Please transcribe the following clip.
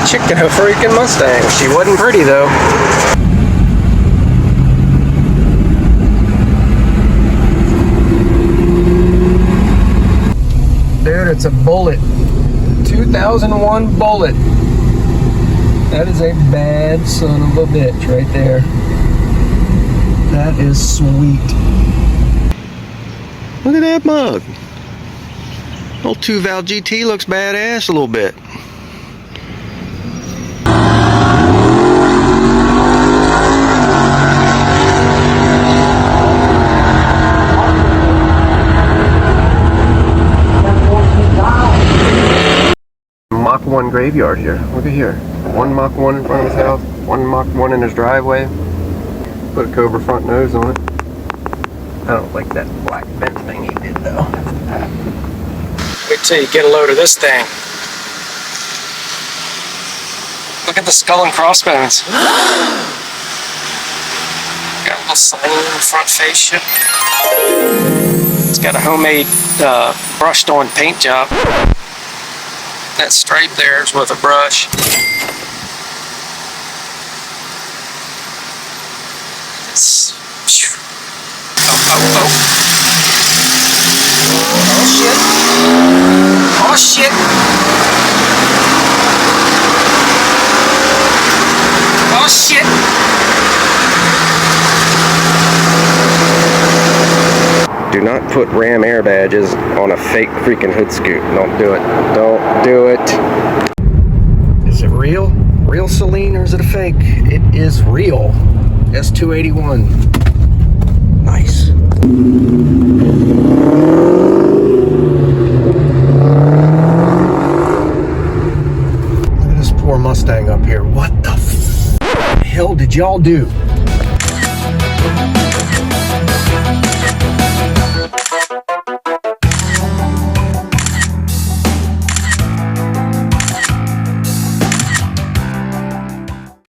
chick in a freaking Mustang. She wasn't pretty though. Dude, it's a Bullet. 2001 Bullet. That is a bad son of a bitch right there. That is sweet. Look at that mug. Old 2-valve GT looks badass a little bit. Mach 1 graveyard here. Look at here. One Mach 1 in front of his house, one Mach 1 in his driveway. Put a Cobra front nose on it. I don't like that black vent thing he did though. Wait till you get a load of this thing. Look at the skull and crossbones. Got a little sign in the front fascia. It's got a homemade brushed on paint job. That stripe there is with a brush. It's... Oh shit. Oh shit. Oh shit. Do not put Ram air badges on a fake freaking hood scoop. Don't do it. Don't do it. Is it real? Real Celine or is it a fake? It is real. S281. Nice. Look at this poor Mustang up here. What the hell did y'all do?